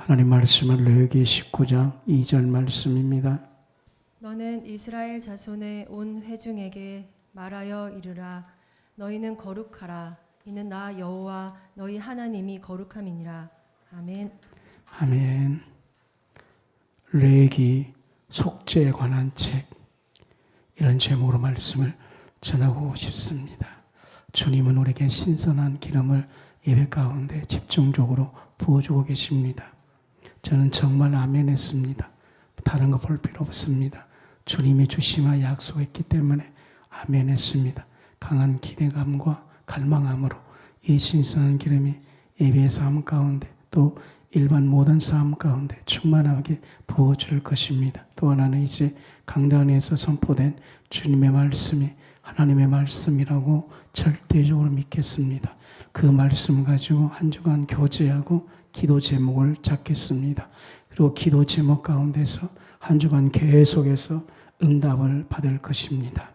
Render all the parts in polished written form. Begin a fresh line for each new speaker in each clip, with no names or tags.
하나님 말씀은 레위기 19장 2절 말씀입니다.
너는 이스라엘 자손의 온 회중에게 말하여 이르라. 너희는 거룩하라. 이는 나 여호와 너희 하나님이 거룩함이니라. 아멘.
아멘. 레위기 속죄에 관한 책, 이런 제목으로 말씀을 전하고 싶습니다. 주님은 우리에게 신선한 기름을 예배 가운데 집중적으로 부어주고 계십니다. 저는 정말 아멘 했습니다. 다른 거 볼 필요 없습니다. 주님이 주시마 약속했기 때문에 아멘 했습니다. 강한 기대감과 갈망함으로 이 신선한 기름이 예배의 삶 가운데 또 일반 모든 삶 가운데 충만하게 부어줄 것입니다. 또 하나는 이제 강단에서 선포된 주님의 말씀이 하나님의 말씀이라고 절대적으로 믿겠습니다. 그 말씀 가지고 한 주간 교제하고 기도 제목을 잡겠습니다. 그리고 기도 제목 가운데서 한 주간 계속해서 응답을 받을 것입니다.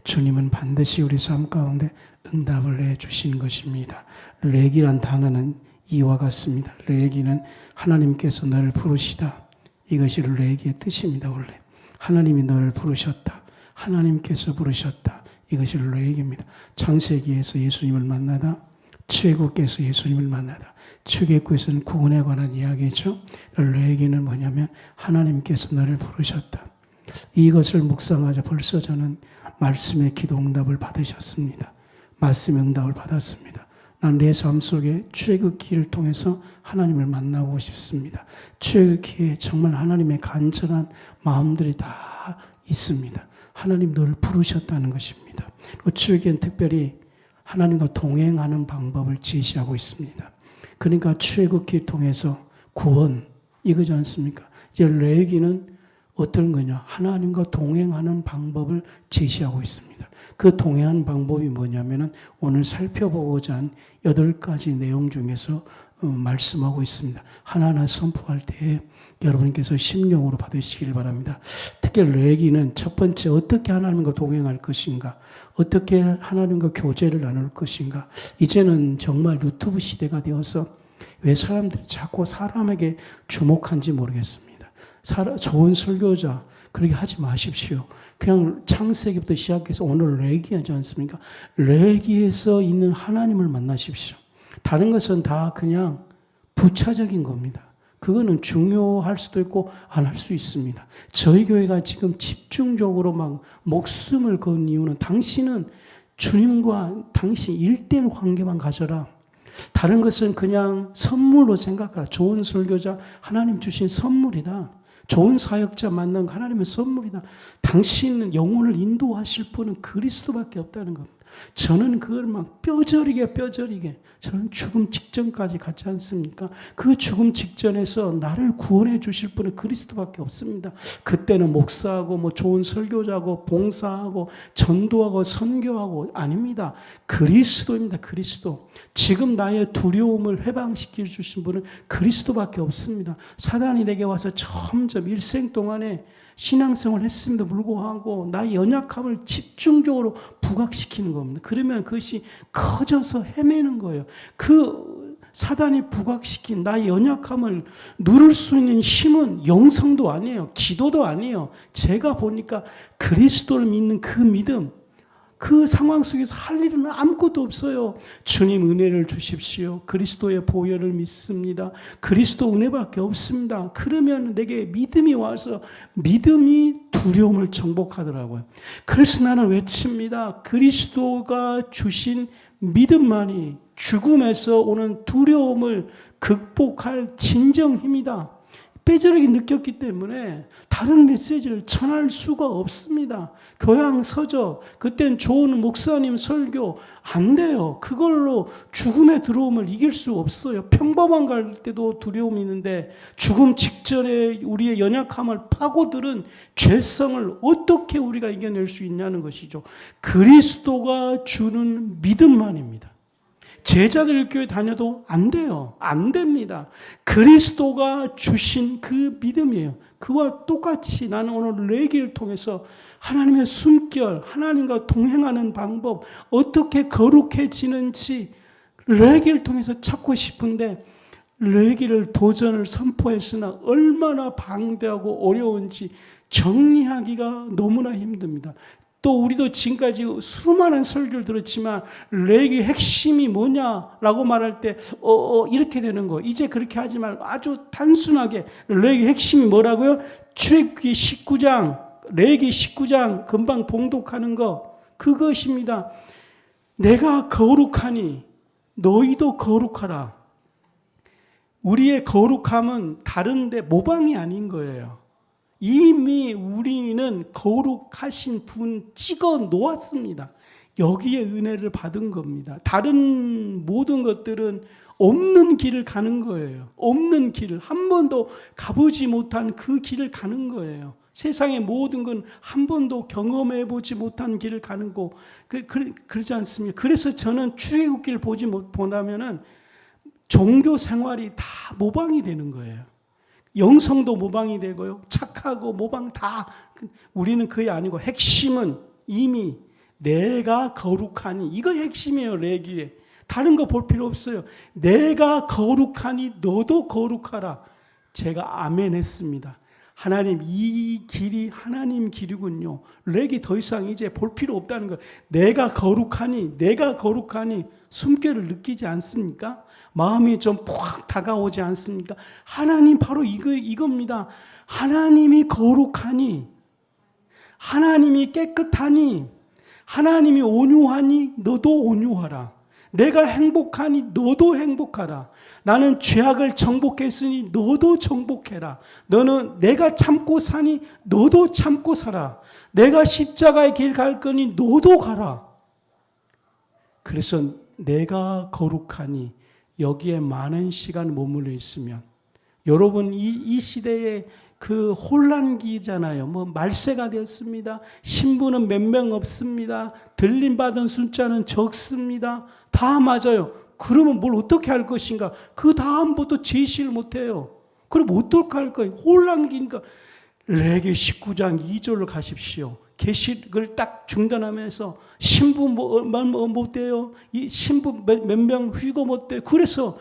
주님은 반드시 우리 삶 가운데 응답을 해주신 것입니다. 레기란 단어는 이와 같습니다. 레기는 하나님께서 너를 부르시다. 이것이 레기의 뜻입니다. 원래 하나님이 너를 부르셨다. 하나님께서 부르셨다. 이것이 레기입니다. 창세기에서 예수님을 만나다, 출애굽기에서 예수님을 만나다. 출애굽에서는 구원에 관한 이야기죠. 레기는 뭐냐면 하나님께서 너를 부르셨다. 이것을 묵상하자 벌써 저는 말씀의 기도 응답을 받으셨습니다. 말씀의 응답을 받았습니다. 난 내 삶 속에 출애굽기를 통해서 하나님을 만나고 싶습니다. 출애굽기에 정말 하나님의 간절한 마음들이 다 있습니다. 하나님 너를 부르셨다는 것입니다. 출애굽기는 특별히 하나님과 동행하는 방법을 제시하고 있습니다. 그러니까 출애굽기를 통해서 구원, 이거지 않습니까? 이제 레위기는 어떤 거냐? 하나님과 동행하는 방법을 제시하고 있습니다. 그 동행하는 방법이 뭐냐면은 오늘 살펴보고자 한 8가지 내용 중에서 말씀하고 있습니다. 하나하나 선포할 때에 여러분께서 심령으로 받으시길 바랍니다. 특히 레위기는 첫 번째 어떻게 하나님과 동행할 것인가, 어떻게 하나님과 교제를 나눌 것인가. 이제는 정말 유튜브 시대가 되어서 왜 사람들이 자꾸 사람에게 주목한지 모르겠습니다. 좋은 설교자 그렇게 하지 마십시오. 그냥 창세기부터 시작해서 오늘 레위기하지 않습니까? 레위기에서 있는 하나님을 만나십시오. 다른 것은 다 그냥 부차적인 겁니다. 그거는 중요할 수도 있고 안 할 수 있습니다. 저희 교회가 지금 집중적으로 막 목숨을 건 이유는 당신은 주님과 당신 1대1 관계만 가져라. 다른 것은 그냥 선물로 생각하라. 좋은 설교자 하나님 주신 선물이다. 좋은 사역자 만난 하나님의 선물이다. 당신은 영혼을 인도하실 분은 그리스도밖에 없다는 겁니다. 저는 그걸 막 뼈저리게 저는 죽음 직전까지 갔지 않습니까? 그 죽음 직전에서 나를 구원해 주실 분은 그리스도밖에 없습니다. 그때는 목사하고 뭐 좋은 설교자하고 봉사하고 전도하고 선교하고 아닙니다. 그리스도입니다. 그리스도. 지금 나의 두려움을 해방시켜 주신 분은 그리스도밖에 없습니다. 사단이 내게 와서 점점 일생 동안에 신앙생활을 했음에도 불구하고 나의 연약함을 집중적으로 부각시키는 겁니다. 그러면 그것이 커져서 헤매는 거예요. 그 사단이 부각시킨 나의 연약함을 누를 수 있는 힘은 영성도 아니에요. 기도도 아니에요. 제가 보니까 그리스도를 믿는 그 믿음, 그 상황 속에서 할 일은 아무것도 없어요. 주님 은혜를 주십시오. 그리스도의 보혈을 믿습니다. 그리스도 은혜밖에 없습니다. 그러면 내게 믿음이 와서 믿음이 두려움을 정복하더라고요. 그래서 나는 외칩니다. 그리스도가 주신 믿음만이 죽음에서 오는 두려움을 극복할 진정 힘이다. 뼈저리게 느꼈기 때문에 다른 메시지를 전할 수가 없습니다. 교양 서적, 그땐 좋은 목사님 설교 안 돼요. 그걸로 죽음의 두려움을 이길 수 없어요. 평범한 갈 때도 두려움이 있는데 죽음 직전에 우리의 연약함을 파고들은 죄성을 어떻게 우리가 이겨낼 수 있냐는 것이죠. 그리스도가 주는 믿음만입니다. 제자들 교회 다녀도 안 돼요. 안 됩니다. 그리스도가 주신 그 믿음이에요. 그와 똑같이 나는 오늘 레위기를 통해서 하나님의 숨결, 하나님과 동행하는 방법, 어떻게 거룩해지는지 레위기를 통해서 찾고 싶은데 레위기를 도전을 선포했으나 얼마나 방대하고 어려운지 정리하기가 너무나 힘듭니다. 또 우리도 지금까지 수많은 설교를 들었지만 레위기 핵심이 뭐냐라고 말할 때 이렇게 되는 거. 이제 그렇게 하지 말고 아주 단순하게 레위기 핵심이 뭐라고요? 출애굽기 19장, 레위기 19장 금방 봉독하는 거 그것입니다. 내가 거룩하니 너희도 거룩하라. 우리의 거룩함은 다른데 모방이 아닌 거예요. 이미 우리는 거룩하신 분 찍어 놓았습니다. 여기에 은혜를 받은 겁니다. 다른 모든 것들은 없는 길을 가는 거예요. 없는 길을 한 번도 가보지 못한 그 길을 가는 거예요. 세상의 모든 건 한 번도 경험해 보지 못한 길을 가는 거 그러지 않습니까? 그래서 저는 출애굽기를 보다면은 종교 생활이 다 모방이 되는 거예요. 영성도 모방이 되고요. 착하고 모방 다. 우리는 그게 아니고 핵심은 이미 내가 거룩하니. 이거 핵심이에요. 레위기에. 다른 거 볼 필요 없어요. 내가 거룩하니 너도 거룩하라. 제가 아멘 했습니다. 하나님, 이 길이 하나님 길이군요. 레위기 더 이상 이제 볼 필요 없다는 거예요. 내가 거룩하니 숨결을 느끼지 않습니까? 마음이 좀 푹 다가오지 않습니까? 하나님 바로 이겁니다. 하나님이 거룩하니, 하나님이 깨끗하니, 하나님이 온유하니 너도 온유하라. 내가 행복하니 너도 행복하라. 나는 죄악을 정복했으니 너도 정복해라. 너는 내가 참고 사니 너도 참고 살아. 내가 십자가의 길 갈 거니 너도 가라. 그래서 내가 거룩하니 여기에 많은 시간 머물러 있으면 여러분 이 시대에 그 혼란기잖아요. 말세가 되었습니다. 신부는 몇 명 없습니다. 들림받은 숫자는 적습니다. 다 맞아요. 그러면 뭘 어떻게 할 것인가? 그 다음부터 제시를 못해요. 그럼 어떻게 할 거예요? 혼란기니까 레위기 19장 2절로 가십시오. 계시를 딱 중단하면서 신부 못 돼요. 이 신부 몇 명 휘고 못 돼요. 그래서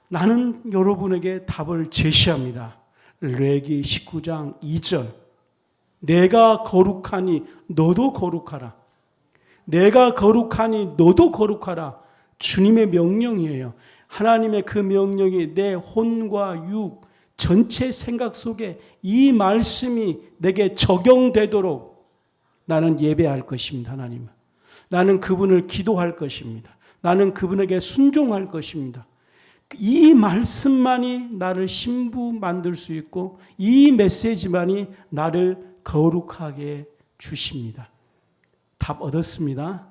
나는 여러분에게 답을 제시합니다. 레위기 19장 2절. 내가 거룩하니 너도 거룩하라. 내가 거룩하니 너도 거룩하라. 주님의 명령이에요. 하나님의 그 명령이 내 혼과 육 전체 생각 속에 이 말씀이 내게 적용되도록 나는 예배할 것입니다. 하나님. 나는 그분을 기도할 것입니다. 나는 그분에게 순종할 것입니다. 이 말씀만이 나를 신부 만들 수 있고 이 메시지만이 나를 거룩하게 주십니다. 답 얻었습니다.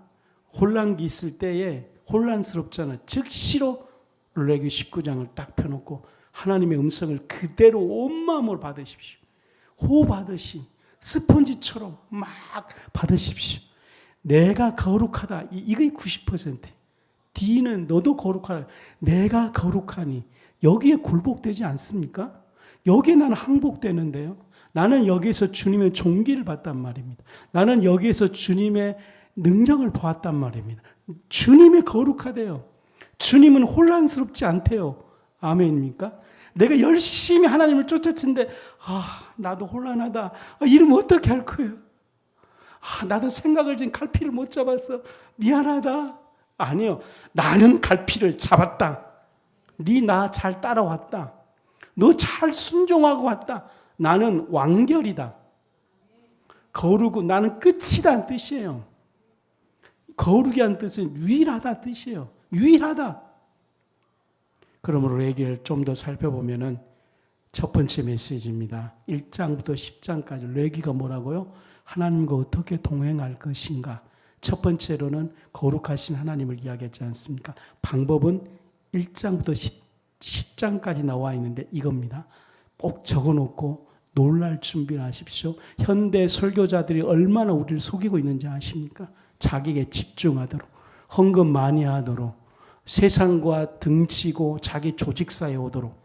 혼란기 있을 때에 혼란스럽잖아요. 즉시로 레위기 19장을 딱 펴놓고 하나님의 음성을 그대로 온 마음으로 받으십시오. 호흡하듯이 스펀지처럼 막 받으십시오. 내가 거룩하다. 이게 90%. D는 너도 거룩하다. 내가 거룩하니. 여기에 굴복되지 않습니까? 여기에 나는 항복되는데요. 나는 여기에서 주님의 종기를 봤단 말입니다. 나는 여기에서 주님의 능력을 보았단 말입니다. 주님이 거룩하대요. 주님은 혼란스럽지 않대요. 아멘입니까? 내가 열심히 하나님을 쫓았는데 나도 혼란하다. 이러면 어떻게 할 거예요? 나도 생각을 지금 갈피를 못 잡았어. 미안하다. 아니요. 나는 갈피를 잡았다. 네 나 잘 따라왔다. 너 잘 순종하고 왔다. 나는 완결이다. 거룩은 나는 끝이라는 뜻이에요. 거룩이라는 뜻은 유일하다 뜻이에요. 유일하다. 그러므로 레위기를 좀 더 살펴보면은 첫 번째 메시지입니다. 1장부터 10장까지 레위기가 뭐라고요? 하나님과 어떻게 동행할 것인가. 첫 번째로는 거룩하신 하나님을 이야기하지 않습니까? 방법은 1장부터 10장까지 나와 있는데 이겁니다. 꼭 적어놓고 놀랄 준비를 하십시오. 현대 설교자들이 얼마나 우리를 속이고 있는지 아십니까? 자기에게 집중하도록, 헌금 많이 하도록, 세상과 등치고 자기 조직사에 오도록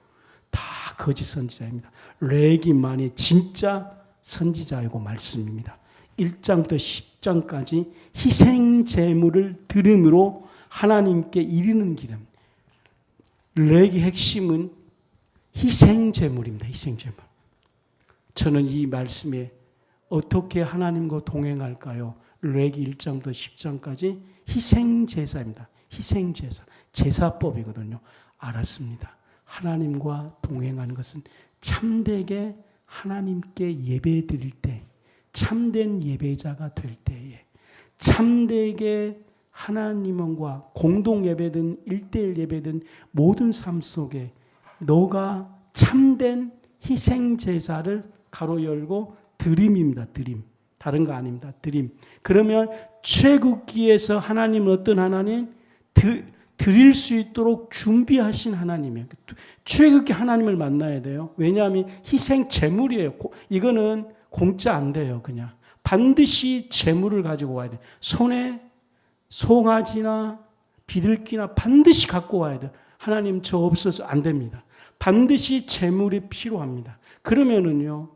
다 거짓 선지자입니다. 레위기만이 진짜 선지자이고 말씀입니다. 1장부터 10장까지 희생 제물을 드림으로 하나님께 이르는 길입니다. 레위기 핵심은 희생제물입니다. 희생제물. 저는 이 말씀에 어떻게 하나님과 동행할까요? 레기 1장부터 10장까지 희생제사입니다. 희생제사. 제사법이거든요. 알았습니다. 하나님과 동행하는 것은 참되게 하나님께 예배 드릴 때, 참된 예배자가 될 때에, 참되게 하나님과 공동 예배든 1:1 예배든 모든 삶 속에 너가 참된 희생 제사를 가로 열고 드림입니다. 드림. 다른 거 아닙니다. 드림. 그러면 출애굽기에서 하나님은 어떤 하나님? 드릴 수 있도록 준비하신 하나님이에요. 출애굽기 하나님을 만나야 돼요. 왜냐하면 희생 제물이에요. 이거는 공짜 안 돼요. 그냥 반드시 제물을 가지고 와야 돼요. 손에 송아지나 비둘기나 반드시 갖고 와야 돼요. 하나님 저 없어서 안 됩니다. 반드시 제물이 필요합니다. 그러면은요,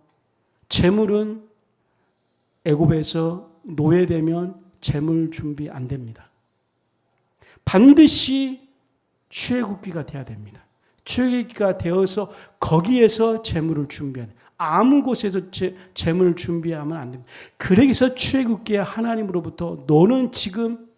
제물은 애굽에서 노예되면 제물 준비 안 됩니다. 반드시 출애굽기가 돼야 됩니다. 출애굽기가 되어서 거기에서 제물을 준비해야 돼요. 아무 곳에서 제물을 준비하면 안 됩니다. 그래서 출애굽기에 하나님으로부터 너는 지금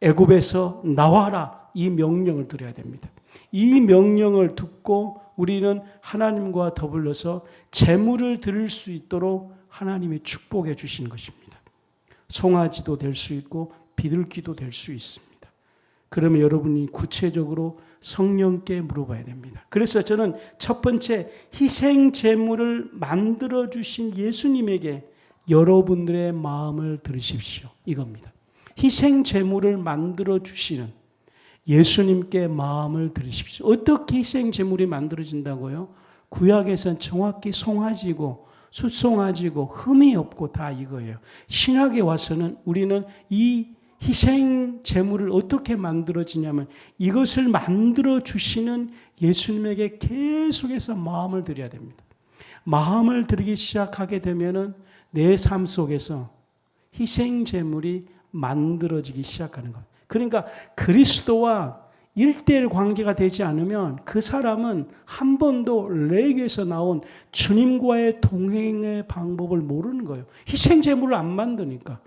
애굽에서 나와라 이 명령을 드려야 됩니다. 이 명령을 듣고 우리는 하나님과 더불어서 제물을 드릴 수 있도록 하나님이 축복해 주신 것입니다. 송아지도 될 수 있고 비둘기도 될 수 있습니다. 그러면 여러분이 구체적으로 성령께 물어봐야 됩니다. 그래서 저는 첫 번째 희생 제물을 만들어 주신 예수님에게 여러분들의 마음을 들으십시오. 이겁니다. 희생 제물을 만들어 주시는 예수님께 마음을 들으십시오. 어떻게 희생 제물이 만들어진다고요? 구약에서는 정확히 송아지고 숫송아지고 흠이 없고 다 이거예요. 신약에 와서는 우리는 이 희생 제물을 어떻게 만들어지냐면 이것을 만들어 주시는 예수님에게 계속해서 마음을 드려야 됩니다. 마음을 드리기 시작하게 되면은 내 삶 속에서 희생 제물이 만들어지기 시작하는 것. 그러니까 그리스도와 1:1 관계가 되지 않으면 그 사람은 한 번도 레위기에서 나온 주님과의 동행의 방법을 모르는 거예요. 희생 제물을 안 만드니까.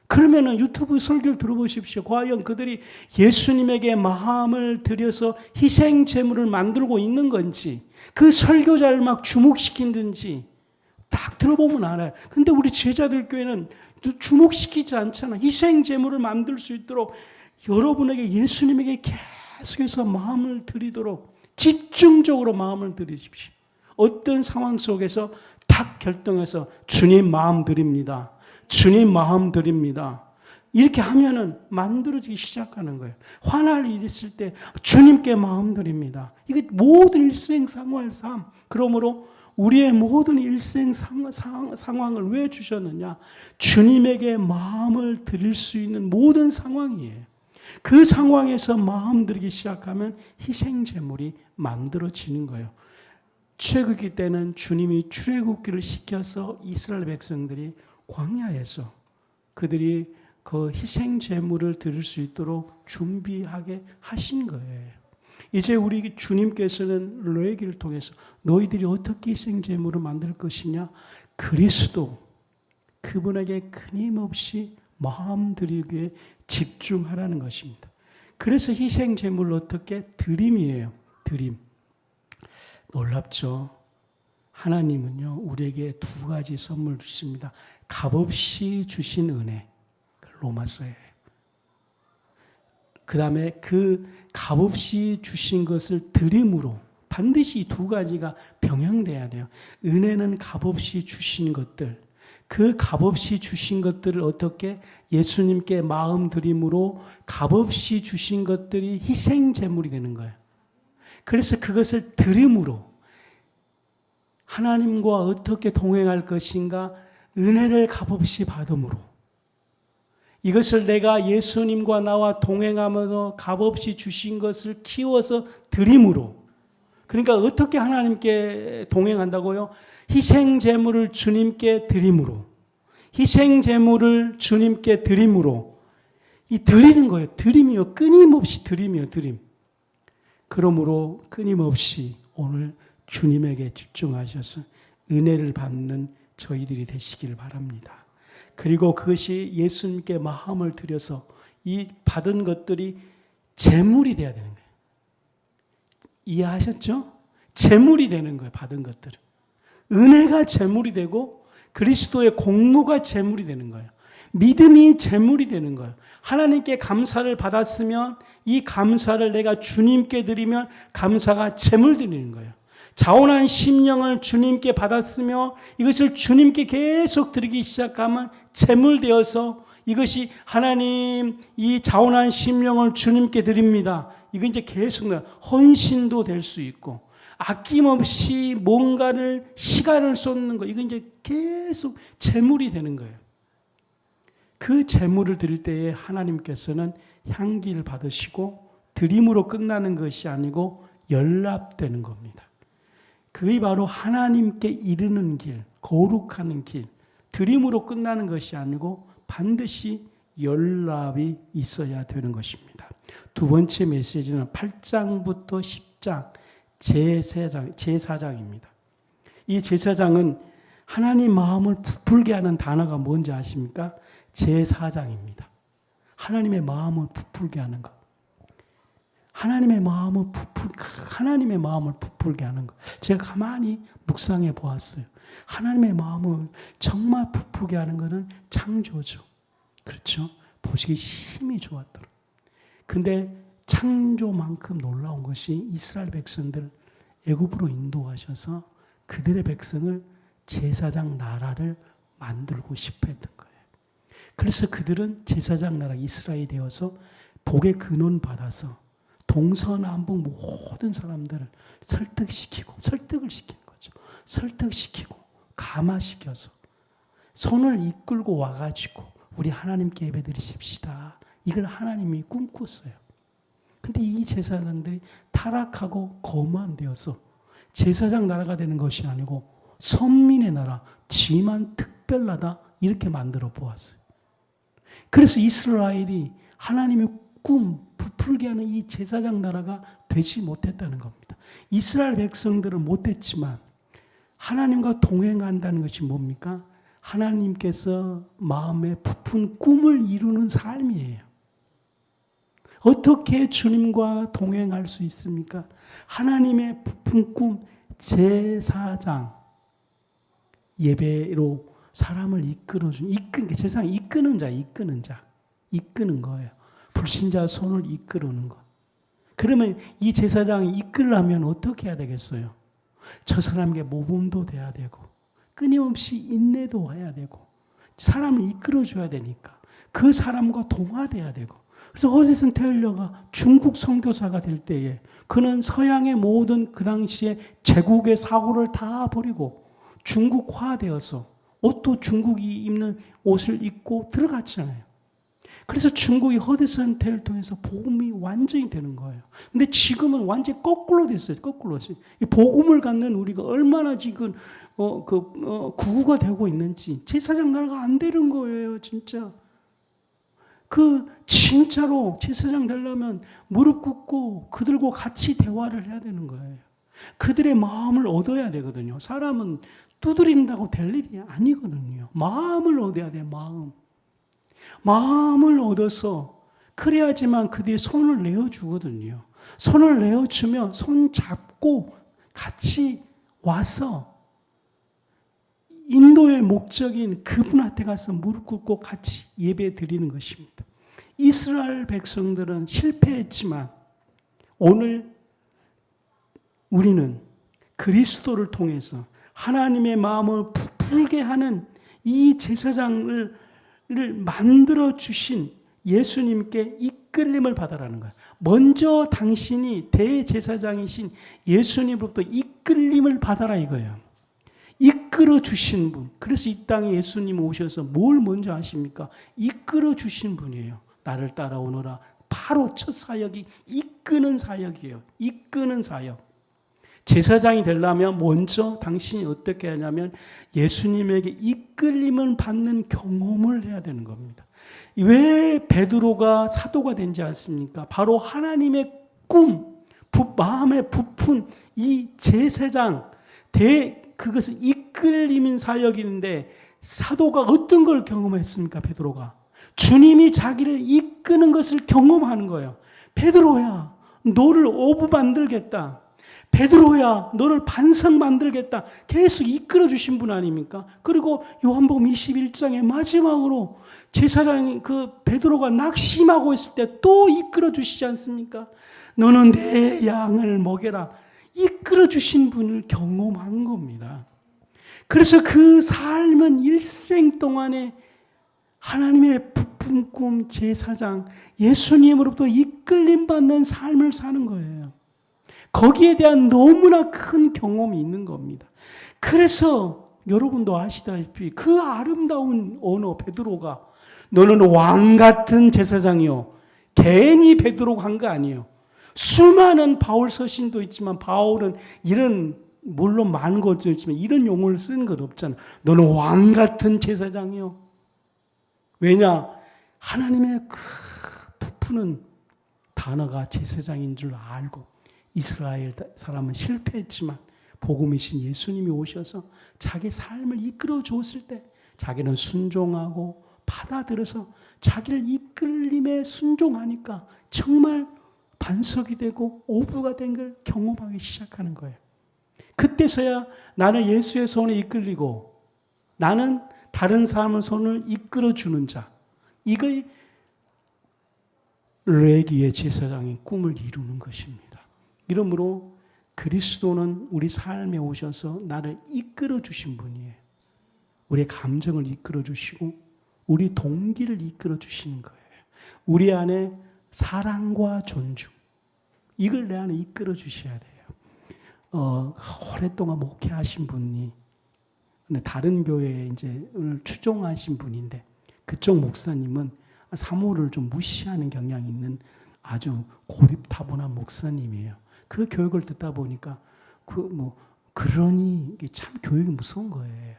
그러면은 유튜브 설교를 들어보십시오. 과연 그들이 예수님에게 마음을 들여서 희생 제물을 만들고 있는 건지, 그 설교자를 막 주목시키든지 딱 들어보면 알아요. 근데 우리 제자들 교회는 주목시키지 않잖아. 희생 제물을 만들 수 있도록 여러분에게 예수님에게 계속해서 마음을 드리도록 집중적으로 마음을 드리십시오. 어떤 상황 속에서 딱 결정해서 주님 마음 드립니다. 주님 마음 드립니다. 이렇게 하면은 만들어지기 시작하는 거예요. 화날 일 있을 때 주님께 마음 드립니다. 이게 모든 일생생활 삶. 그러므로 우리의 모든 일생 상황을 왜 주셨느냐? 주님에게 마음을 드릴 수 있는 모든 상황이에요. 그 상황에서 마음 드리기 시작하면 희생제물이 만들어지는 거예요. 출애굽기 때는 주님이 출애굽기를 시켜서 이스라엘 백성들이 광야에서 그들이 그 희생제물을 드릴 수 있도록 준비하게 하신 거예요. 이제 우리 주님께서는 레위기를 통해서 너희들이 어떻게 희생제물을 만들 것이냐? 그리스도 그분에게 끊임없이 마음 드리기에 집중하라는 것입니다. 그래서 희생제물을 어떻게? 드림이에요. 드림. 놀랍죠? 하나님은요 우리에게 두 가지 선물 주십니다. 값없이 주신 은혜, 로마서에. 그 다음에 그 값없이 주신 것을 드림으로 반드시 이 두 가지가 병행돼야 돼요. 은혜는 값없이 주신 것들, 그 값없이 주신 것들을 어떻게 예수님께 마음 드림으로 값없이 주신 것들이 희생 제물이 되는 거예요. 그래서 그것을 드림으로 하나님과 어떻게 동행할 것인가 은혜를 값없이 받음으로 이것을 내가 예수님과 나와 동행하면서 값없이 주신 것을 키워서 드림으로 그러니까 어떻게 하나님께 동행한다고요? 희생제물을 주님께 드림으로 희생제물을 주님께 드림으로 이 드리는 거예요. 드림이요. 끊임없이 드림이요. 드림. 그러므로 끊임없이 오늘 주님에게 집중하셔서 은혜를 받는 저희들이 되시길 바랍니다. 그리고 그것이 예수님께 마음을 들여서 이 받은 것들이 재물이 돼야 되는 거예요. 이해하셨죠? 재물이 되는 거예요. 받은 것들은. 은혜가 재물이 되고 그리스도의 공로가 재물이 되는 거예요. 믿음이 재물이 되는 거예요. 하나님께 감사를 받았으면 이 감사를 내가 주님께 드리면 감사가 재물 드리는 거예요. 자원한 심령을 주님께 받았으며 이것을 주님께 계속 드리기 시작하면 재물 되어서 이것이 하나님 이 자원한 심령을 주님께 드립니다. 이건 이제 계속 헌신도 될 수 있고 아낌없이 뭔가를 시간을 쏟는 거 이건 이제 계속 재물이 되는 거예요. 그 재물을 드릴 때에 하나님께서는 향기를 받으시고 드림으로 끝나는 것이 아니고 연락되는 겁니다. 그게 바로 하나님께 이르는 길, 거룩하는 길, 드림으로 끝나는 것이 아니고 반드시 연락이 있어야 되는 것입니다. 두 번째 메시지는 8장부터 10장 제사장입니다. 이 제사장은 하나님 마음을 부풀게 하는 단어가 뭔지 아십니까? 제사장입니다. 하나님의 마음을 부풀게 하는 것. 하나님의 마음을 부풀게 하는 것. 제가 가만히 묵상해 보았어요. 하나님의 마음을 정말 부풀게 하는 것은 창조죠. 그렇죠? 보시기 힘이 좋았더라. 근데 창조만큼 놀라운 것이 이스라엘 백성들 애굽으로 인도하셔서 그들의 백성을 제사장 나라를 만들고 싶어 했던 거예요. 그래서 그들은 제사장 나라 이스라엘이 되어서 복의 근원 받아서 동서남북 모든 사람들을 설득을 시키는 거죠. 설득시키고 감화시켜서 손을 이끌고 와가지고 우리 하나님께 예배드리십시다. 이걸 하나님이 꿈꿨어요. 근데 이 제사장들이 타락하고 거만되어서 제사장 나라가 되는 것이 아니고 선민의 나라, 지만 특별하다 이렇게 만들어 보았어요. 그래서 이스라엘이 하나님의 꿈, 부풀게 하는 이 제사장 나라가 되지 못했다는 겁니다. 이스라엘 백성들은 못했지만 하나님과 동행한다는 것이 뭡니까? 하나님께서 마음에 부푼 꿈을 이루는 삶이에요. 어떻게 주님과 동행할 수 있습니까? 하나님의 부푼 꿈, 제사장, 예배로 사람을 이끌어주는, 제사장 이끄는 거예요. 불신자 손을 이끌어오는 것. 그러면 이 제사장이 이끌려면 어떻게 해야 되겠어요? 저 사람에게 모범도 돼야 되고 끊임없이 인내도 해야 되고 사람을 이끌어줘야 되니까 그 사람과 동화돼야 되고 그래서 허드슨 테일러가 중국 선교사가 될 때에 그는 서양의 모든 그 당시에 제국의 사고를 다 버리고 중국화되어서 옷도 중국이 입는 옷을 입고 들어갔잖아요. 그래서 중국이 허드슨 테일러를 통해서 복음이 완전히 되는 거예요. 근데 지금은 완전히 거꾸로 됐어요. 이 복음을 갖는 우리가 얼마나 지금 구구가 되고 있는지 제사장 나라가 안 되는 거예요, 진짜. 진짜로 제사장 되려면 무릎 꿇고 그들과 같이 대화를 해야 되는 거예요. 그들의 마음을 얻어야 되거든요. 사람은 두드린다고 될 일이 아니거든요. 마음을 얻어야 돼요, 마음을 얻어서 그래야지만 그들이 손을 내어주거든요. 손을 내어주면 손 잡고 같이 와서 인도의 목적인 그분한테 가서 무릎 꿇고 같이 예배 드리는 것입니다. 이스라엘 백성들은 실패했지만 오늘 우리는 그리스도를 통해서 하나님의 마음을 부풀게 하는 이 제사장을 만들어 주신 예수님께 이끌림을 받아라는 거예요. 먼저 당신이 대제사장이신 예수님으로부터 이끌림을 받아라 이거예요. 이끌어 주신 분. 그래서 이 땅에 예수님 오셔서 뭘 먼저 하십니까? 이끌어 주신 분이에요. 나를 따라오너라. 바로 첫 사역이 이끄는 사역이에요. 이끄는 사역. 제사장이 되려면 먼저 당신이 어떻게 하냐면 예수님에게 이끌림을 받는 경험을 해야 되는 겁니다. 왜 베드로가 사도가 된지 아십니까? 바로 하나님의 꿈, 마음에 부푼 높은 이 제사장 그것을 이끌리는 사역인데 사도가 어떤 걸 경험했습니까? 베드로가 주님이 자기를 이끄는 것을 경험하는 거예요. 베드로야, 너를 어부 만들겠다. 베드로야, 너를 반석 만들겠다. 계속 이끌어 주신 분 아닙니까? 그리고 요한복음 21장의 마지막으로 제사장이 그 베드로가 낙심하고 있을 때 또 이끌어 주시지 않습니까? 너는 내 양을 먹여라. 이끌어 주신 분을 경험한 겁니다. 그래서 그 삶은 일생 동안에 하나님의 부푼 꿈 제사장 예수님으로부터 이끌림 받는 삶을 사는 거예요. 거기에 대한 너무나 큰 경험이 있는 겁니다. 그래서 여러분도 아시다시피 그 아름다운 언어 베드로가 너는 왕 같은 제사장이요. 괜히 베드로가 한 거 아니에요. 수많은 바울 서신도 있지만 바울은 이런 물론 많은 것도 있지만 이런 용어를 쓰는 것 없잖아. 너는 왕 같은 제사장이요. 왜냐? 하나님의 그 부푸는 단어가 제사장인 줄 알고 이스라엘 사람은 실패했지만 복음이신 예수님이 오셔서 자기 삶을 이끌어 주었을 때 자기는 순종하고 받아들여서 자기를 이끌림에 순종하니까 정말 반석이 되고 오부가 된 걸 경험하기 시작하는 거예요. 그때서야 나는 예수의 손에 이끌리고 나는 다른 사람의 손을 이끌어 주는 자. 이거 레기의 제사장의 꿈을 이루는 것입니다. 이러므로 그리스도는 우리 삶에 오셔서 나를 이끌어 주신 분이에요. 우리의 감정을 이끌어 주시고 우리 동기를 이끌어 주시는 거예요. 우리 안에 사랑과 존중. 이걸 내 안에 이끌어 주셔야 돼요. 오랫동안 목회하신 분이 다른 교회에 이제 추종하신 분인데 그쪽 목사님은 사모를 좀 무시하는 경향이 있는 아주 고립타분한 목사님이에요. 그 교육을 듣다 보니까 그러니 참 교육이 무서운 거예요.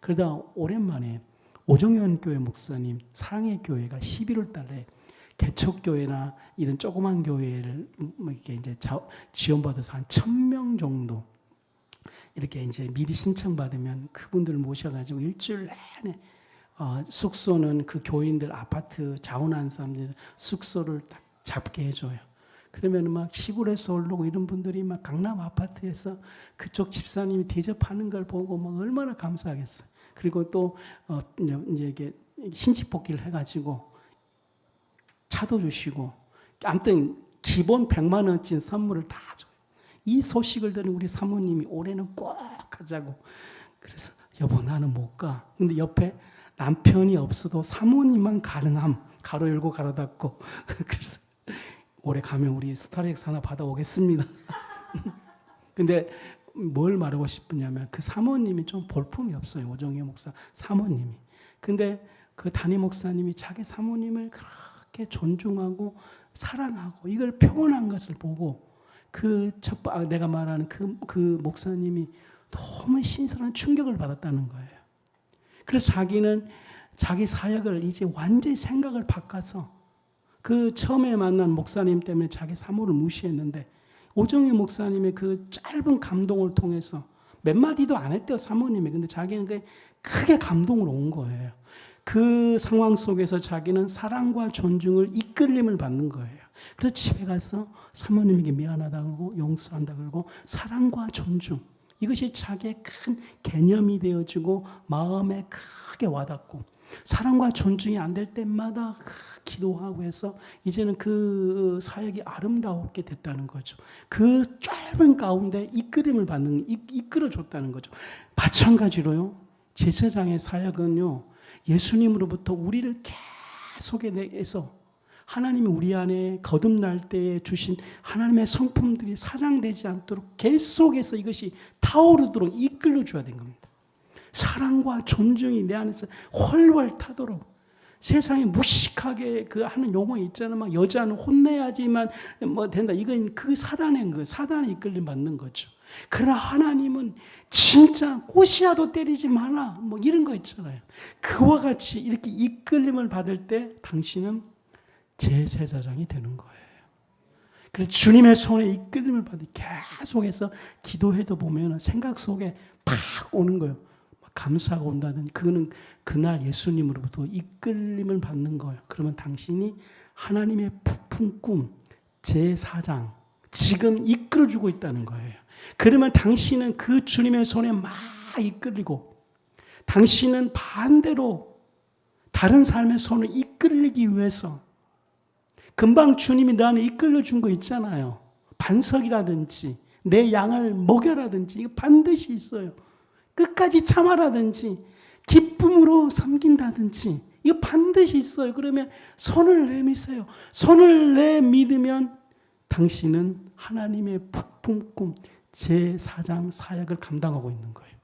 그러다 오랜만에 오정현 교회 목사님 사랑의 교회가 11월 달에 개척교회나 이런 조그만 교회를 이렇게 이제 지원받아서 한 1,000명 정도 이렇게 이제 미리 신청받으면 그분들을 모셔가지고 일주일 내내 숙소는 그 교인들 아파트 자원한 사람들 숙소를 딱 잡게 해줘요. 그러면 막 시골에서 올라오고 이런 분들이 막 강남 아파트에서 그쪽 집사님이 대접하는 걸 보고 막 얼마나 감사하겠어요. 그리고 또 이제 이게 심지뽑기를 해가지고 차도 주시고 아무튼 기본 100만 원짜리 선물을 다 줘요. 이 소식을 들은 우리 사모님이 올해는 꼭 하자고. 그래서 여보 나는 못 가. 근데 옆에 남편이 없어도 사모님만 가능함. 가로 열고 가로 닫고. 그래서 올해 가면 우리 스타렉스 하나 받아오겠습니다. 근데 뭘 말하고 싶으냐면 그 사모님이 좀 볼품이 없어요. 오정혜 목사 사모님이. 근데 그 담임 목사님이 자기 사모님을 그렇게 존중하고 사랑하고 이걸 표현한 것을 보고 내가 말하는 그 목사님이 너무 신선한 충격을 받았다는 거예요. 그래서 자기는 자기 사역을 이제 완전히 생각을 바꿔서 그 처음에 만난 목사님 때문에 자기 사모를 무시했는데 오정희 목사님의 그 짧은 감동을 통해서 몇 마디도 안 했대요, 사모님이. 근데 자기는 그게 크게 감동으로 온 거예요. 그 상황 속에서 자기는 사랑과 존중을 이끌림을 받는 거예요. 그래서 집에 가서 사모님에게 미안하다고 그러고 용서한다고 그러고 사랑과 존중 이것이 자기의 큰 개념이 되어지고 마음에 크게 와닿고 사랑과 존중이 안 될 때마다 기도하고 해서 이제는 그 사역이 아름다웠게 됐다는 거죠. 그 짧은 가운데 이끌림을 이끌어줬다는 거죠. 마찬가지로요. 제사장의 사역은요. 예수님으로부터 우리를 계속해서 하나님이 우리 안에 거듭날 때에 주신 하나님의 성품들이 사장되지 않도록 계속해서 이것이 타오르도록 이끌어줘야 되는 겁니다. 사랑과 존중이 내 안에서 훨훨 타도록 세상에 무식하게 하는 용어 있잖아요. 막 여자는 혼내야지만 뭐 된다. 이건 그 사단의 거, 사단의 이끌림 받는 거죠. 그러나 하나님은 진짜 꽃이라도 때리지 마라. 뭐 이런 거 있잖아요. 그와 같이 이렇게 이끌림을 받을 때 당신은 제사장이 되는 거예요. 그래서 주님의 손에 이끌림을 받으 계속해서 기도해도 보면 생각 속에 팍 오는 거예요. 감사가 온다든지 그거는 그날 예수님으로부터 이끌림을 받는 거예요. 그러면 당신이 하나님의 부푼 꿈 제4장 지금 이끌어주고 있다는 거예요. 그러면 당신은 그 주님의 손에 막 이끌리고 당신은 반대로 다른 삶의 손을 이끌리기 위해서 금방 주님이 나한테 이끌어준 거 있잖아요. 반석이라든지 내 양을 먹여라든지 이거 반드시 있어요. 끝까지 참아라든지 기쁨으로 섬긴다든지 이거 반드시 있어요. 그러면 손을 내미세요. 손을 내밀으면 당신은 하나님의 부푼 꿈 제4장 사역을 감당하고 있는 거예요.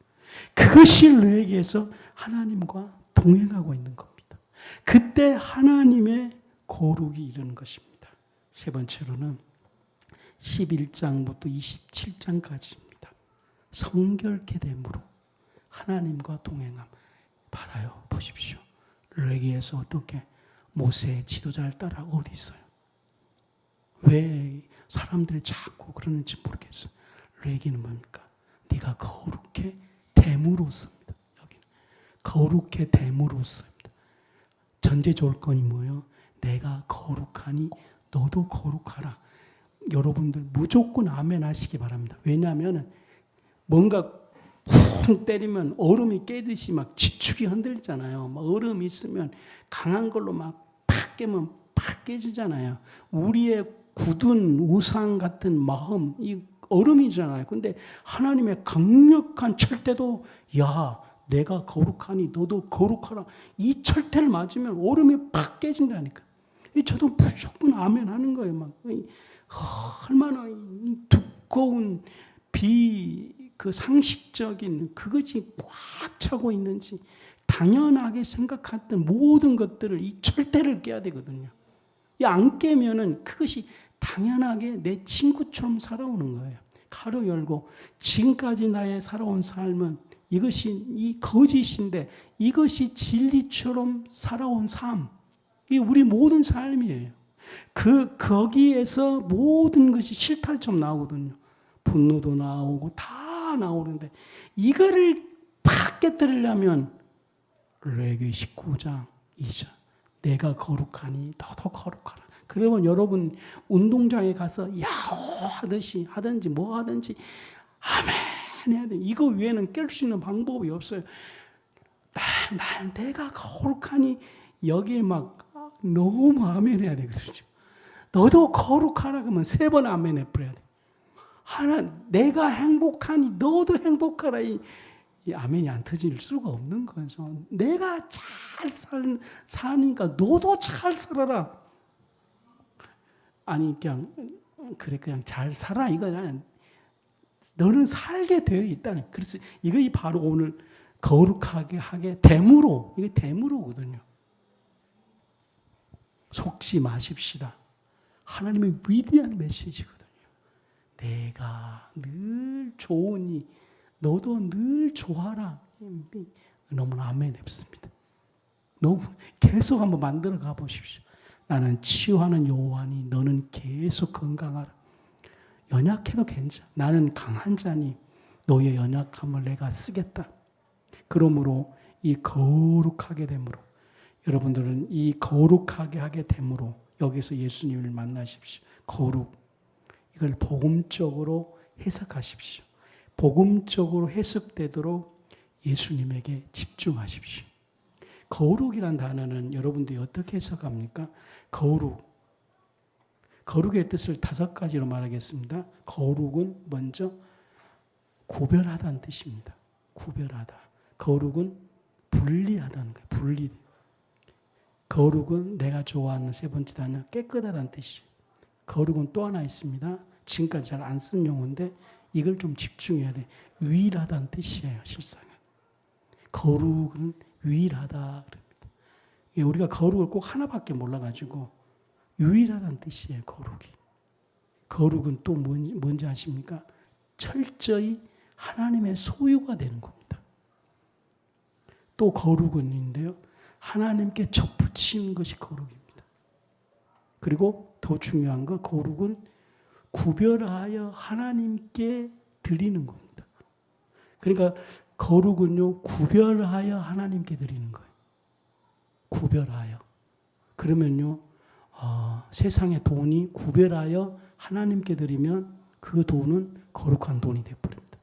그것이 너에게서 하나님과 동행하고 있는 겁니다. 그때 하나님의 거룩이 이르는 것입니다. 세 번째로는 11장부터 27장까지입니다. 성결케 됨으로 하나님과 동행함. 봐라요. 보십시오. 레기에서 어떻게 모세의 지도자를 따라 어디 있어요? 왜 사람들이 자꾸 그러는지 모르겠어요. 레기는 뭡니까? 네가 거룩해 됨으로써입니다. 여기는 거룩해 됨으로써입니다. 전제 조건이 뭐예요? 내가 거룩하니 너도 거룩하라. 여러분들 무조건 아멘 하시기 바랍니다. 왜냐하면 뭔가 쿵 때리면 얼음이 깨듯이 막 지축이 흔들리잖아요. 막 얼음이 있으면 강한 걸로 막 팍 깨면 팍 깨지잖아요. 우리의 굳은 우상 같은 마음, 이 얼음이잖아요. 근데 하나님의 강력한 철대도 야 내가 거룩하니 너도 거룩하라. 이 철대를 맞으면 얼음이 팍 깨진다니까. 저도 무조건 아멘 하는 거예요. 막 얼마나 두꺼운 그 상식적인 그것이 꽉 차고 있는지 당연하게 생각했던 모든 것들을 이 철대를 깨야 되거든요. 안 깨면은 그것이 당연하게 내 친구처럼 살아오는 거예요. 가로 열고 지금까지 나의 살아온 삶은 이것이 이 거짓인데 이것이 진리처럼 살아온 삶. 이게 우리 모든 삶이에요. 거기에서 모든 것이 실탈처럼 나오거든요. 분노도 나오고 다 나오는데 이거를 팍 깨뜨리려면 레위기 19장 2절 내가 거룩하니 너도 거룩하라. 그러면 여러분 운동장에 가서 야호 하든지 뭐 하든지 아멘 해야 돼. 이거 외에는 깰 수 있는 방법이 없어요. 내가 거룩하니 여기에 막 너무 아멘 해야 되거든요. 너도 거룩하라 그러면 3번 아멘 해버려야 돼. 내가 행복하니 너도 행복하라. 이 아멘이 안 터질 수가 없는 거죠. 내가 잘 사니까 너도 잘 살아라. 아니 그냥 잘 살아 이거는 너는 살게 되어 있다는. 그래서 이거 바로 오늘 거룩하게 하게 됨으로 이게 됨으로거든요. 속지 마십시다. 하나님의 위대한 메시지거든요. 내가 늘 좋으니 너도 늘 좋아라. 너무나 아멘 했습니다. 너무 계속 한번 만들어 가보십시오. 나는 치유하는 여호와니 너는 계속 건강하라. 연약해도 괜찮아. 나는 강한 자니 너의 연약함을 내가 쓰겠다. 그러므로 이 거룩하게 됨으로 여러분들은 이 거룩하게 하게 됨으로 여기서 예수님을 만나십시오. 거룩. 이걸 복음적으로 해석하십시오. 복음적으로 해석되도록 예수님에게 집중하십시오. 거룩이란 단어는 여러분들이 어떻게 해석합니까? 거룩의 뜻을 5가지로 말하겠습니다. 거룩은 먼저 구별하다는 뜻입니다. 구별하다. 거룩은 분리하다는 거예요. 분리. 거룩은 내가 좋아하는 3번째 단어 깨끗하다는 뜻이에요. 거룩은 또 하나 있습니다. 지금까지 잘 안 쓴 용어인데 이걸 좀 집중해야 돼. 유일하다는 뜻이에요. 실상은. 거룩은 유일하다. 우리가 거룩을 꼭 하나밖에 몰라가지고 유일하다는 뜻이에요. 거룩이. 거룩은 또 뭔지 아십니까? 철저히 하나님의 소유가 되는 겁니다. 또 거룩은 있는데요. 하나님께 접붙인 것이 거룩입니다. 그리고 더 중요한 거 거룩은 구별하여 하나님께 드리는 겁니다. 그러니까 거룩은요, 구별하여 하나님께 드리는 거예요. 구별하여. 그러면요, 세상의 돈이 구별하여 하나님께 드리면 그 돈은 거룩한 돈이 되어버립니다.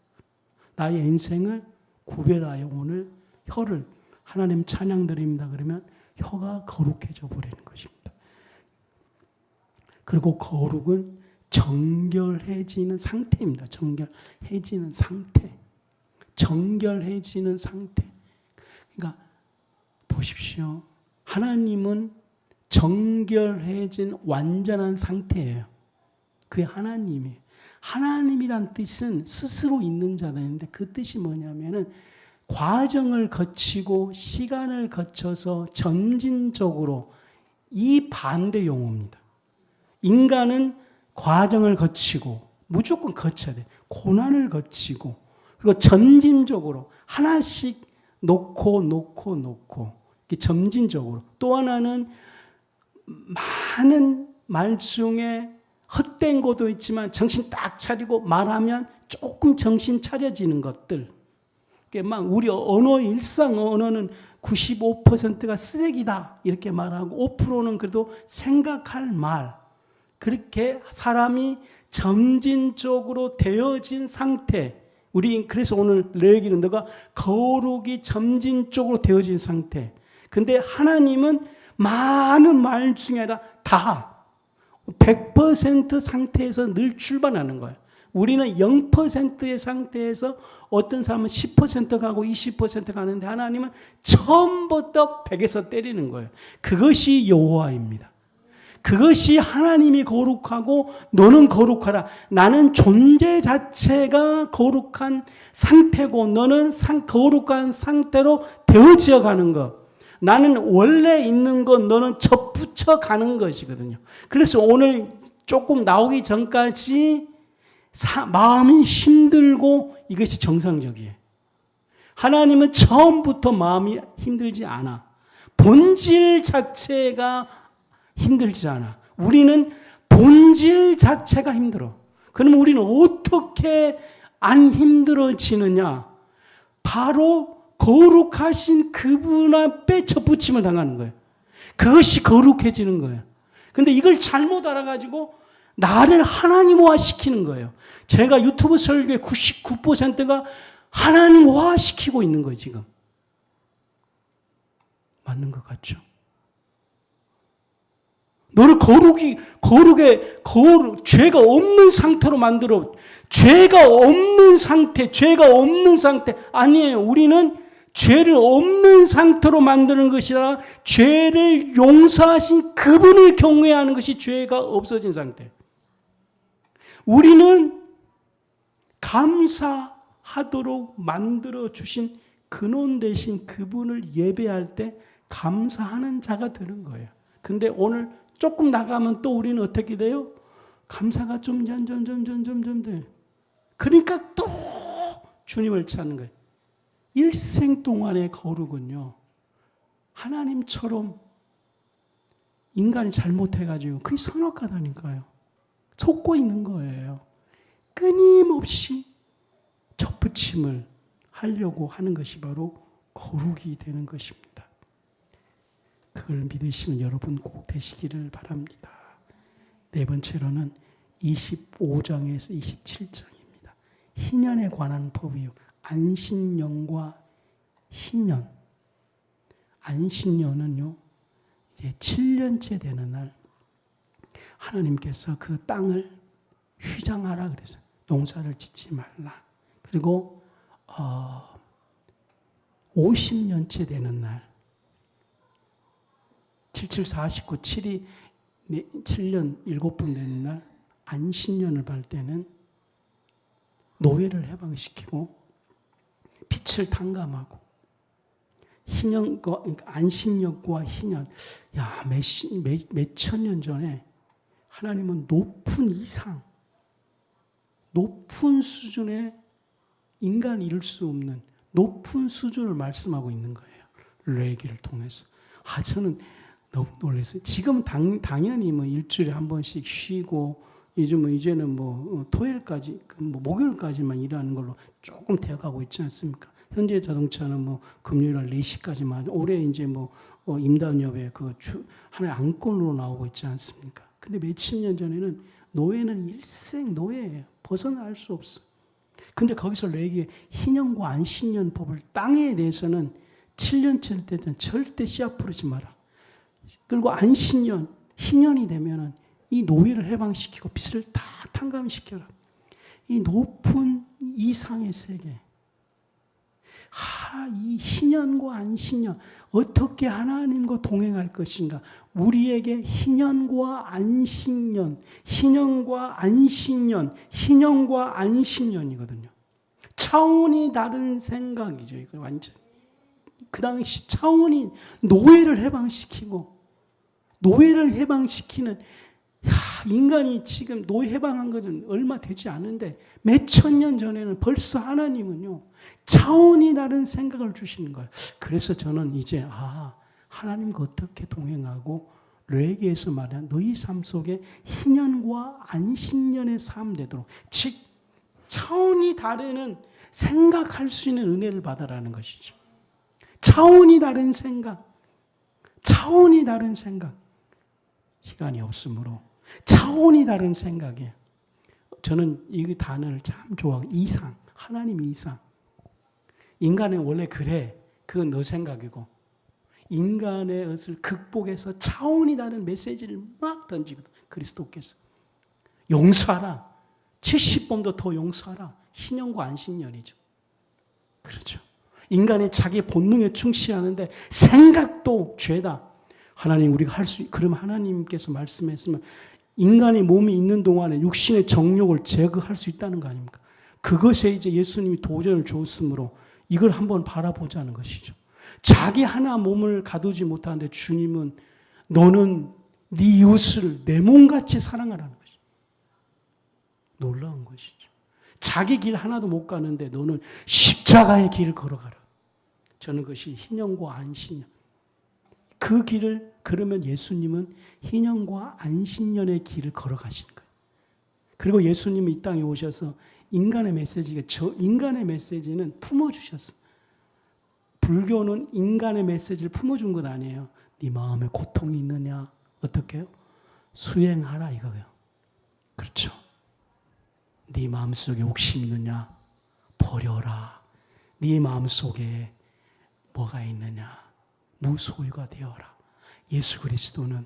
나의 인생을 구별하여 오늘 혀를 하나님 찬양 드립니다. 그러면 혀가 거룩해져 버리는 것입니다. 그리고 거룩은 정결해지는 상태입니다. 정결해지는 상태. 정결해지는 상태. 그러니까 보십시오. 하나님은 정결해진 완전한 상태예요. 그게 하나님이에요. 하나님이란 뜻은 스스로 있는 자라는데 그 뜻이 뭐냐면은 과정을 거치고 시간을 거쳐서 점진적으로 이 반대 용어입니다. 인간은 과정을 거치고 무조건 거쳐야 돼. 고난을 거치고 그리고 점진적으로 하나씩 놓고 점진적으로. 또 하나는 많은 말 중에 헛된 것도 있지만 정신 딱 차리고 말하면 조금 정신 차려지는 것들. 막 우리 언어의 일상 언어는 95%가 쓰레기다 이렇게 말하고 5%는 그래도 생각할 말. 그렇게 사람이 점진적으로 되어진 상태. 우리 그래서 오늘 내 얘기는 너가 거룩이 점진적으로 되어진 상태. 근데 하나님은 많은 말 중에 아니라 다 100% 상태에서 늘 출발하는 거예요. 우리는 0%의 상태에서 어떤 사람은 10% 가고 20% 가는데 하나님은 처음부터 100에서 때리는 거예요. 그것이 여호와입니다. 그것이 하나님이 거룩하고 너는 거룩하라. 나는 존재 자체가 거룩한 상태고 너는 거룩한 상태로 되어지어 가는 것. 나는 원래 있는 것, 너는 접붙여 가는 것이거든요. 그래서 오늘 조금 나오기 전까지 마음이 힘들고 이것이 정상적이에요. 하나님은 처음부터 마음이 힘들지 않아. 본질 자체가 힘들지 않아. 우리는 본질 자체가 힘들어. 그러면 우리는 어떻게 안 힘들어지느냐? 바로 거룩하신 그분 앞에 접붙임을 당하는 거예요. 그것이 거룩해지는 거예요. 근데 이걸 잘못 알아가지고 나를 하나님화 시키는 거예요. 제가 유튜브 설교의 99%가 하나님화 시키고 있는 거예요, 지금. 맞는 것 같죠? 너를 죄가 없는 상태로 만들어. 죄가 없는 상태. 아니에요. 우리는 죄를 없는 상태로 만드는 것이라 죄를 용서하신 그분을 경외하는 것이 죄가 없어진 상태. 우리는 감사하도록 만들어 주신 근원 되신 그분을 예배할 때 감사하는 자가 되는 거예요. 근데 오늘 조금 나가면 또 우리는 어떻게 돼요? 감사가 좀 돼. 그러니까 또 주님을 찾는 거예요. 일생 동안의 거룩은요, 하나님처럼 인간이 잘못해가지고 그게 선악과다니까요. 속고 있는 거예요. 끊임없이 접붙임을 하려고 하는 것이 바로 거룩이 되는 것입니다. 그걸 믿으시는 여러분 꼭 되시기를 바랍니다. 네 번째로는 25장에서 27장입니다. 희년에 관한 법이요. 안식년과 희년. 안식년은요, 이제 7년째 되는 날 하나님께서 그 땅을 휘장하라 그랬어요. 농사를 짓지 말라. 그리고 50년째 되는 날 7749 7이 7년 7번 되는 날 안식년을 발 때는 노예를 해방시키고 빛을 탕감하고 희년과 그러니까 안식년과 희년. 야, 몇천 년 전에 하나님은 높은 수준의 인간이 이룰 수 없는 높은 수준을 말씀하고 있는 거예요. 레기를 통해서. 저는 너무 놀랐어요. 지금 당연히 뭐 일주일에 한 번씩 쉬고 이제는 토요일까지, 목요일까지만 일하는 걸로 조금 되어가고 있지 않습니까? 현대 자동차는 금요일날 4시까지만, 올해 이제 임단협의 하나의 안건으로 나오고 있지 않습니까? 근데 몇십 년 전에는 노예는 일생 노예예요. 벗어날 수 없어. 근데 거기서 레위기에 희년과 안식년법을 땅에 대해서는 7년째 때는 절대 씨앗 뿌리지 마라. 그리고 안식년, 희년이 되면은 이 노예를 해방시키고 빚을 다 탕감시켜라. 이 높은 이상의 세계. 이 희년과 안식년, 어떻게 하나님과 동행할 것인가? 우리에게 희년과 안식년, 희년과 안식년, 희년과 안식년이거든요. 차원이 다른 생각이죠. 이거 완전. 그 당시 차원이 노예를 해방시키고, 노예를 해방시키는, 인간이 지금 노예 해방한 것은 얼마 되지 않은데 몇 천 년 전에는 벌써 하나님은요, 차원이 다른 생각을 주시는 거예요. 그래서 저는 이제 하나님과 어떻게 동행하고, 레위기에서 말하는 너희 삶 속에 희년과 안식년의 삶 되도록, 즉 차원이 다른 생각할 수 있는 은혜를 받아라는 것이죠. 차원이 다른 생각, 차원이 다른 생각. 시간이 없으므로 차원이 다른 생각이에요. 저는 이 단어를 참 좋아하고, 이상, 하나님 이상. 인간은 원래 그래, 그건 너 생각이고, 인간의 것을 극복해서 차원이 다른 메시지를 막 던지거든. 그리스도께서 용서하라, 70번도 더 용서하라. 희년과 안식년이죠. 그렇죠. 인간의 자기 본능에 충실하는데 생각도 죄다. 하나님, 우리가 그럼 하나님께서 말씀했으면 인간의 몸이 있는 동안에 육신의 정욕을 제거할 수 있다는 거 아닙니까? 그것에 이제 예수님이 도전을 주었으므로 이걸 한번 바라보자는 것이죠. 자기 하나 몸을 가두지 못하는데 주님은 너는 네 이웃을 내 몸같이 사랑하라는 것이죠. 놀라운 것이죠. 자기 길 하나도 못 가는데 너는 십자가의 길을 걸어가라. 저는 그것이 희년과 안식년. 그 길을, 그러면 예수님은 희년과 안식년의 길을 걸어가시는 거예요. 그리고 예수님이 이 땅에 오셔서 인간의 메시지는 품어주셨어. 불교는 인간의 메시지를 품어준 건 아니에요. 네 마음에 고통이 있느냐? 어떻게 해요? 수행하라 이거예요. 그렇죠. 네 마음속에 욕심이 있느냐? 버려라. 네 마음속에 뭐가 있느냐? 무소유가 되어라. 예수 그리스도는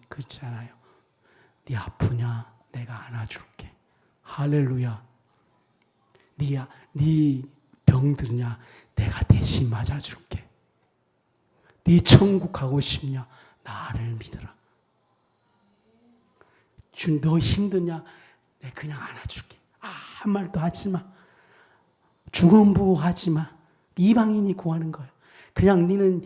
그렇지 않아요. 네 아프냐? 내가 안아줄게. 할렐루야. 네 병들냐? 내가 대신 맞아줄게. 네 천국 가고 싶냐? 나를 믿어라. 너 힘드냐? 내가 그냥 안아줄게. 한 말도 하지 마. 중언부하지 마. 이방인이 구하는 거야. 그냥 너는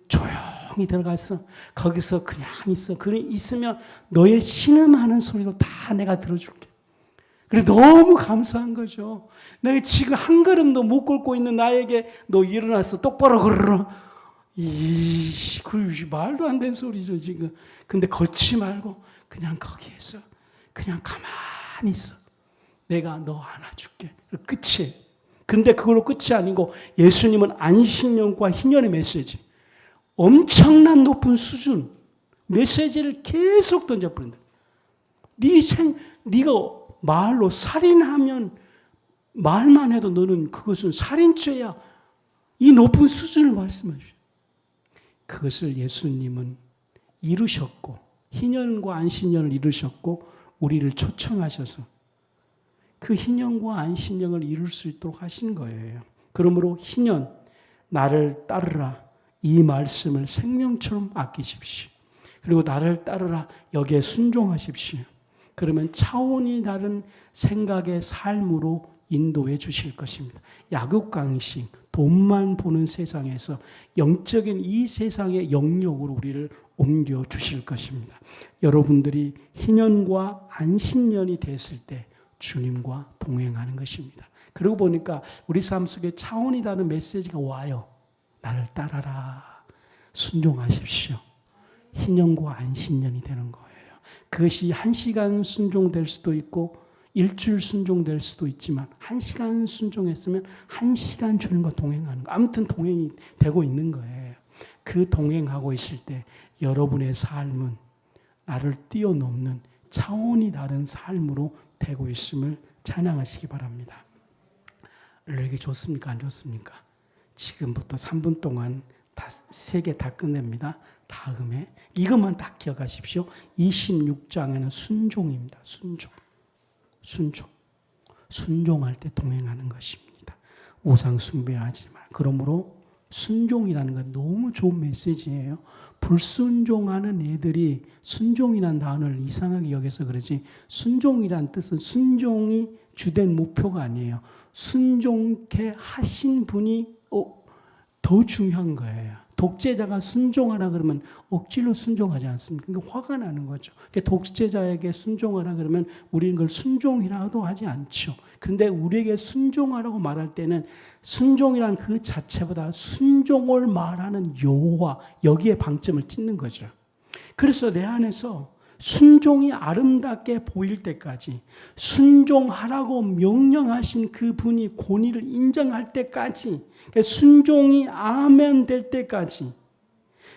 조용히 들어가서 거기서 그냥 있어. 있으면 너의 신음하는 소리도 다 내가 들어줄게. 그래, 너무 감사한 거죠. 내가 지금 한 걸음도 못 걷고 있는 나에게 너 일어나서 똑바로 걸어라. 말도 안 되는 소리죠, 지금. 근데 걷지 말고 그냥 거기에서 그냥 가만히 있어. 내가 너 안아줄게. 끝이에요. 근데 그걸로 끝이 아니고 예수님은 안식년과 희년의 메시지, 엄청난 높은 수준 메시지를 계속 던져버린다. 네가 말로 살인하면 말만 해도 너는 그것은 살인죄야. 이 높은 수준을 말씀하셔요. 그것을 예수님은 이루셨고, 희년과 안식년을 이루셨고 우리를 초청하셔서 그 희년과 안식년을 이룰 수 있도록 하신 거예요. 그러므로 희년, 나를 따르라, 이 말씀을 생명처럼 아끼십시오. 그리고 나를 따르라, 여기에 순종하십시오. 그러면 차원이 다른 생각의 삶으로 인도해 주실 것입니다. 약육강식, 돈만 보는 세상에서 영적인 이 세상의 영역으로 우리를 옮겨 주실 것입니다. 여러분들이 희년과 안식년이 됐을 때 주님과 동행하는 것입니다. 그러고 보니까 우리 삶 속에 차원이 다른 메시지가 와요. 나를 따라라. 순종하십시오. 희년과 안식년이 되는 거예요. 그것이 1시간 순종될 수도 있고 일주일 순종될 수도 있지만 1시간 순종했으면 1시간 주님과 동행하는 거. 아무튼 동행이 되고 있는 거예요. 그 동행하고 있을 때 여러분의 삶은 나를 뛰어넘는 차원이 다른 삶으로 되고 있음을 찬양하시기 바랍니다. 여러분에게 좋습니까? 안 좋습니까? 지금부터 3분 동안 다 3개 다 끝냅니다. 다음에 이것만 딱 기억하십시오. 26장에는 순종입니다. 순종할 때 동행하는 것입니다. 우상 숭배하지 마. 그러므로 순종이라는 건 너무 좋은 메시지예요. 불순종하는 애들이 순종이라는 단어를 이상하게 여겨서 그러지, 순종이라는 뜻은 순종이 주된 목표가 아니에요. 순종케 하신 분이 더 중요한 거예요. 독재자가 순종하라 그러면 억지로 순종하지 않습니까? 그러니까 화가 나는 거죠. 그러니까 독재자에게 순종하라 그러면 우리는 그걸 순종이라도 하지 않죠. 그런데 우리에게 순종하라고 말할 때는 순종이란 그 자체보다 순종을 말하는 여호와, 여기에 방점을 찍는 거죠. 그래서 내 안에서 순종이 아름답게 보일 때까지, 순종하라고 명령하신 그분이 권위를 인정할 때까지, 순종이 아멘 될 때까지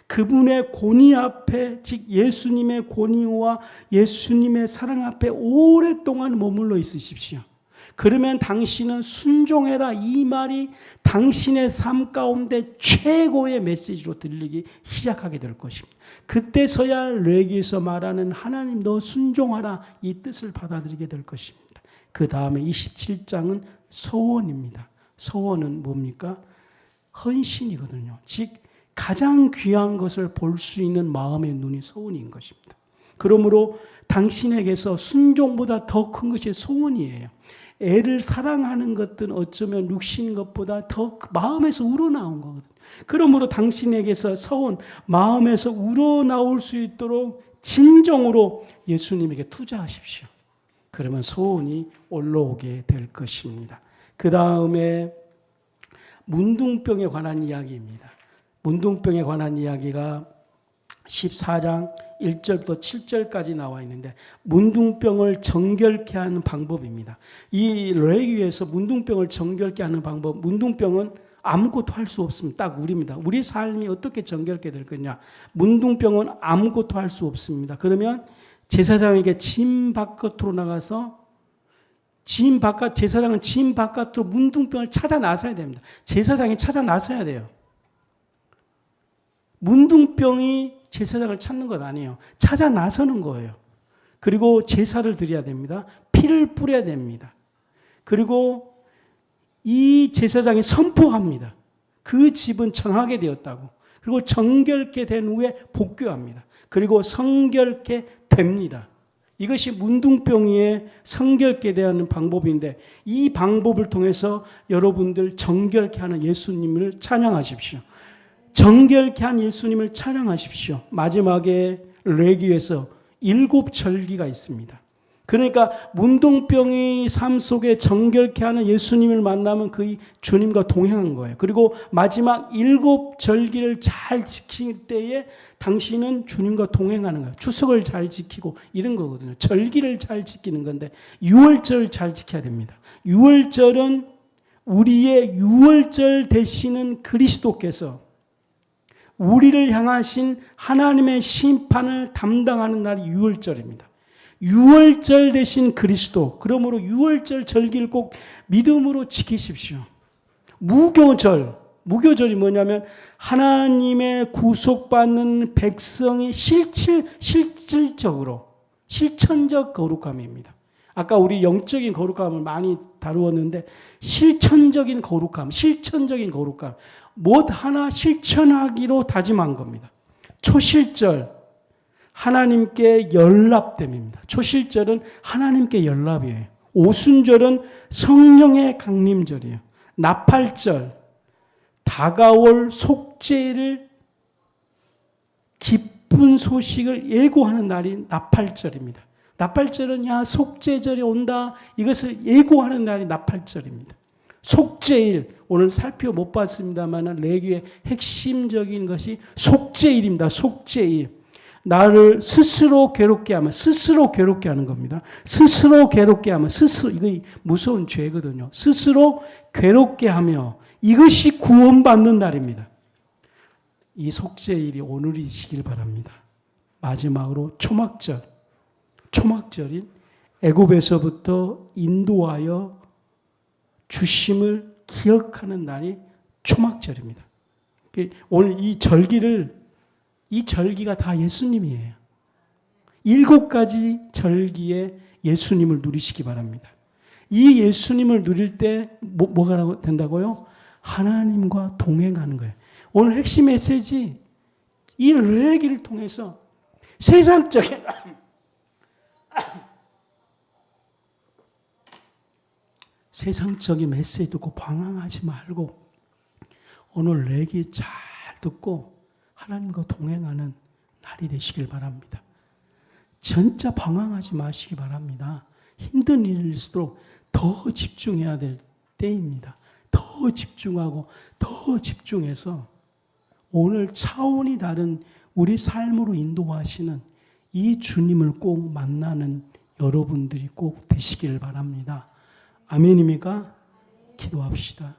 그분의 권위 앞에, 즉 예수님의 권위와 예수님의 사랑 앞에 오랫동안 머물러 있으십시오. 그러면 당신은 순종해라, 이 말이 당신의 삶 가운데 최고의 메시지로 들리기 시작하게 될 것입니다. 그때서야 레위기에서 말하는 하나님 너 순종하라, 이 뜻을 받아들이게 될 것입니다. 그 다음에 27장은 서원입니다. 서원은 뭡니까? 헌신이거든요. 즉 가장 귀한 것을 볼 수 있는 마음의 눈이 서원인 것입니다. 그러므로 당신에게서 순종보다 더 큰 것이 소원이에요. 애를 사랑하는 것들은 어쩌면 육신 것보다 더 마음에서 우러나온 거거든요. 그러므로 당신에게서 서원, 마음에서 우러나올 수 있도록 진정으로 예수님에게 투자하십시오. 그러면 소원이 올라오게 될 것입니다. 그 다음에 문둥병에 관한 이야기입니다. 문둥병에 관한 이야기가 14장 1절부터 7절까지 나와 있는데, 문둥병을 정결케 하는 방법입니다. 이 레위기에서 문둥병을 정결케 하는 방법, 문둥병은 아무것도 할 수 없습니다. 딱 우리입니다. 우리 삶이 어떻게 정결케 될 거냐? 문둥병은 아무것도 할 수 없습니다. 그러면 제사장에게 진 바깥으로 나가서 제사장은 진 바깥으로 문둥병을 찾아 나서야 됩니다. 제사장이 찾아 나서야 돼요. 문둥병이 제사장을 찾는 것 아니에요. 찾아 나서는 거예요. 그리고 제사를 드려야 됩니다. 피를 뿌려야 됩니다. 그리고 이 제사장이 선포합니다. 그 집은 정하게 되었다고. 그리고 정결케 된 후에 복귀합니다. 그리고 성결케 됩니다. 이것이 문둥병이의 성결케 되는 방법인데, 이 방법을 통해서 여러분들 정결케 하는 예수님을 찬양하십시오. 정결케 한 예수님을 찬양하십시오. 마지막에 레위기에서 7절기가 있습니다. 그러니까 문둥병의 삶 속에 정결케 하는 예수님을 만나면 그 주님과 동행한 거예요. 그리고 마지막 7절기를 잘 지킬 때에 당신은 주님과 동행하는 거예요. 추석을 잘 지키고 이런 거거든요. 절기를 잘 지키는 건데 6월절 잘 지켜야 됩니다. 6월절은 우리의 6월절 되시는 그리스도께서 우리를 향하신 하나님의 심판을 담당하는 날이 6월절입니다. 6월절 되신 그리스도, 그러므로 6월절 절기를 꼭 믿음으로 지키십시오. 무교절이 뭐냐면 하나님의 구속받는 백성이 실질적으로 실천적 거룩함입니다. 아까 우리 영적인 거룩함을 많이 다루었는데 실천적인 거룩함, 실천적인 거룩함, 못 하나 실천하기로 다짐한 겁니다. 초실절, 하나님께 연합됨입니다. 초실절은 하나님께 연합이에요. 오순절은 성령의 강림절이에요. 나팔절, 다가올 속죄를 기쁜 소식을 예고하는 날이 나팔절입니다. 나팔절은 속죄절이 온다, 이것을 예고하는 날이 나팔절입니다. 속죄일, 오늘 살펴 못 봤습니다만 레위기의 핵심적인 것이 속죄일입니다. 속죄일. 나를 스스로 괴롭게 하면 스스로 괴롭게 하는 겁니다. 스스로 괴롭게 하면 스스로 이거 무서운 죄거든요. 스스로 괴롭게 하며 이것이 구원받는 날입니다. 이 속죄일이 오늘이시길 바랍니다. 마지막으로 초막절인 애굽에서부터 인도하여 주심을 기억하는 날이 초막절입니다. 오늘 이 절기가 다 예수님이에요. 7가지 절기에 예수님을 누리시기 바랍니다. 이 예수님을 누릴 때 뭐가 된다고요? 하나님과 동행하는 거예요. 오늘 핵심 메시지 이 레기를 통해서 세상적인 메시지 듣고 방황하지 말고 오늘 레기 잘 듣고 하나님과 동행하는 날이 되시길 바랍니다. 진짜 방황하지 마시기 바랍니다. 힘든 일일수록 더 집중해야 될 때입니다. 더 집중하고 더 집중해서 오늘 차원이 다른 우리 삶으로 인도하시는 이 주님을 꼭 만나는 여러분들이 꼭 되시기를 바랍니다. 아멘입니까? 기도합시다.